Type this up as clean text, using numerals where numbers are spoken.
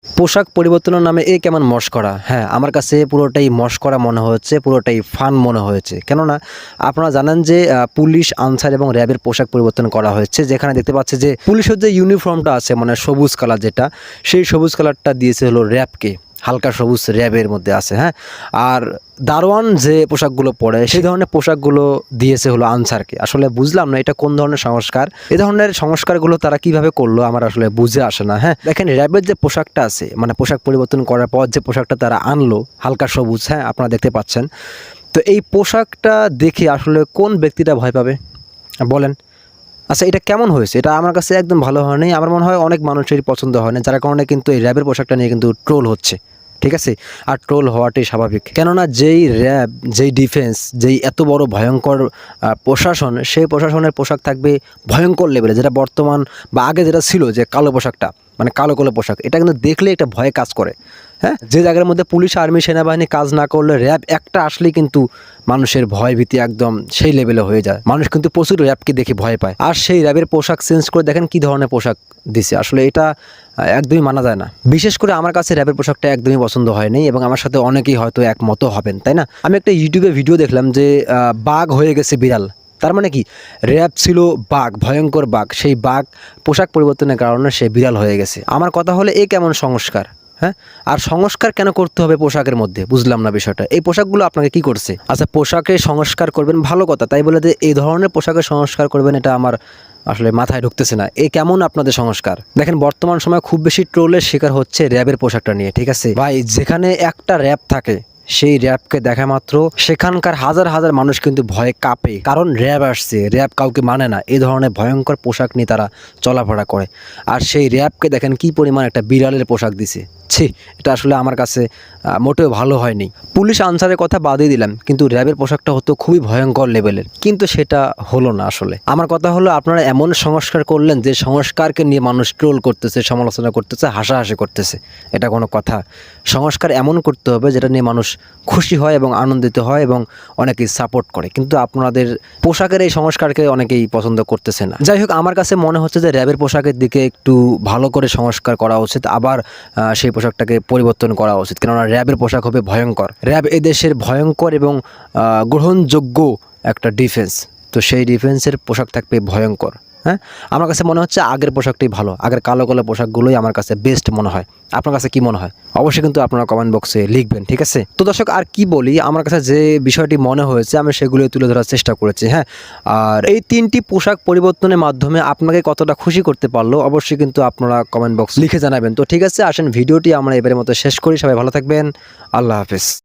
পোশাক পরিবর্তনের নামে এ কেমন মশকরা? হ্যাঁ, আমার কাছে পুরোটাই মশকরা মনে হচ্ছে, পুরোটাই ফান মনে হয়েছে। কেননা আপনারা জানেন যে পুলিশ, আনসার এবং র্যাবের পোশাক পরিবর্তন করা হয়েছে। যেখানে দেখতে পাচ্ছি যে পুলিশের যে ইউনিফর্মটা আছে মানে সবুজ কালার যেটা, সেই সবুজ কালারটা দিয়েছে হলো র্যাবকে। হালকা সবুজ র্যাবের মধ্যে আছে, হ্যাঁ। আর দারোয়ান যে পোশাকগুলো পরে সেই ধরনের পোশাকগুলো দিয়েছে হলো আনসারকে। আসলে বুঝলাম না এটা কোন ধরনের সংস্কার। এ ধরনের সংস্কারগুলো তারা কিভাবে করলো আমার আসলে বুঝে আসে না, হ্যাঁ। দেখেন র্যাবের যে পোশাকটা আছে মানে পোশাক পরিবর্তন করার পর যে পোশাকটা তারা আনলো হালকা সবুজ, হ্যাঁ, আপনারা দেখতে পাচ্ছেন। তো এই পোশাকটা দেখে আসলে কোন ব্যক্তিটা ভয় পাবে বলেন? আচ্ছা, এটা কেমন হয়েছে? এটা আমার কাছে একদম ভালো হয়নি। আমার মনে হয় অনেক মানুষেরই পছন্দ হয় না, যার কারণে কিন্তু এই র্যাবের পোশাকটা নিয়ে কিন্তু ট্রোল হচ্ছে, ঠিক আছে? আর ট্রোল হওয়াটাই স্বাভাবিক। কেননা যেই র্যাব, যেই ডিফেন্স, যেই এত বড় ভয়ঙ্কর প্রশাসন, সেই প্রশাসনের পোশাক থাকবে ভয়ঙ্কর লেভেলে, যেটা বর্তমান বা আগে যেটা ছিল যে কালো পোশাকটা, মানে কালো কালো পোশাক, এটা কিন্তু দেখলে একটা ভয় কাজ করে, হ্যাঁ। যে জায়গার মধ্যে পুলিশ, আর্মি, সেনাবাহিনী কাজ না করলে র্যাব একটা আসলেই কিন্তু মানুষের ভয় ভীতি একদম সেই লেভেলে হয়ে যায়। মানুষ কিন্তু প্রচুর র্যাবকে দেখে ভয় পায়। আর সেই র্যাবের পোশাক চেঞ্জ করে দেখেন কি ধরনের পোশাক দিছে। আসলে এটা একদমই মানা যায় না। বিশেষ করে আমার কাছে র্যাবের পোশাকটা একদমই পছন্দ হয়নি এবং আমার সাথে অনেকেই হয়তো একমত হবেন, তাই না? আমি একটা ইউটিউবে ভিডিও দেখলাম যে বাঘ হয়ে গেছে বিড়াল। তার মানে কি, র্যাব ছিল বাঘ, ভয়ঙ্কর বাঘ, সেই বাঘ পোশাক পরিবর্তনের কারণে সে বিড়াল হয়ে গেছে। আমার কথা হলো এ কেমন সংস্কার? হ্যাঁ, আর সংস্কার কেন করতে হবে পোশাকের মধ্যে? বুঝলাম না বিষয়টা। এই পোশাকগুলো আপনাকে কি করছে? আচ্ছা, পোশাকে সংস্কার করবেন ভালো কথা, তাই বলে যে এই ধরনের পোশাকের সংস্কার করবেন এটা আমার আসলে মাথায় ঢুকতেছে না। এ কেমন আপনাদের সংস্কার? দেখেন বর্তমান সময় খুব বেশি ট্রোলের শিকার হচ্ছে র্যাবের পোশাকটা নিয়ে, ঠিক আছে ভাই? যেখানে একটা র্যাব থাকে সেই র্যাবকে দেখা মাত্র সেখানকার হাজার হাজার মানুষ কিন্তু ভয়ে কাঁপে, কারণ র্যাব আসছে, র্যাব কাউকে মানে না। এই ধরনের ভয়ঙ্কর পোশাক নিয়ে তারা চলাফেরা করে। আর সেই র্যাবকে দেখেন কি পরিমাণ একটা বিড়ালের পোশাক দিছে। ছি, এটা আসলে আমার কাছে মোটেও ভালো হয়নি। পুলিশ, আনসারের কথা বাদই দিলাম, কিন্তু র্যাবের পোশাকটা হতো খুবই ভয়ঙ্কর লেভেলের, কিন্তু সেটা হলো না আসলে। আমার কথা হলো আপনারা এমন সংস্কার করলেন যে সংস্কারকে নিয়ে মানুষ ট্রোল করতেছে, সমালোচনা করতেছে, হাসাহাসি করতেছে। এটা কোনো কথা? সংস্কার এমন করতে হবে যেটা নিয়ে মানুষ খুশি হয় এবং আনন্দিত হয় এবং অনেকেই সাপোর্ট করে, কিন্তু আপনাদের পোশাকের এই সংস্কারকে অনেকেই পছন্দ করতেছে না। যাই হোক, আমার কাছে মনে হচ্ছে যে র্যাবের পোশাকের দিকে একটু ভালো করে সংস্কার করা উচিত, আবার সেই পোশাকটাকে পরিবর্তন করা উচিত। কেননা র্যাবের পোশাক হবে ভয়ঙ্কর। র্যাব এদেশের ভয়ঙ্কর এবং গ্রহণযোগ্য একটা ডিফেন্স। তো সেই ডিফেন্সের পোশাক থাকবে ভয়ঙ্কর, হ্যাঁ। আমার কাছে মনে হচ্ছে আগের পোশাকটাই ভালো, আগের কালো কালো পোশাকগুলোই আমার কাছে বেস্ট মনে হয়। আপনার কাছে কি মনে হয়? অবশ্যই কিন্তু আপনারা কমেন্ট বক্সে লিখবেন, ঠিক আছে? তো দর্শক, আর কি বলি, আমার কাছে যে বিষয়টি মনে হয়েছে আমি সেগুলো তুলে ধরার চেষ্টা করেছি, হ্যাঁ। আর এই 3টি পোশাক পরিবর্তনের মাধ্যমে আপনাকে কতটা খুশি করতে পারলো অবশ্যই কিন্তু আপনারা কমেন্ট বক্স লিখে জানাবেন। তো ঠিক আছে, আসেন ভিডিওটি আমরা এবারের মতো শেষ করি। সবাই ভালো থাকবেন। আল্লাহ হাফেজ।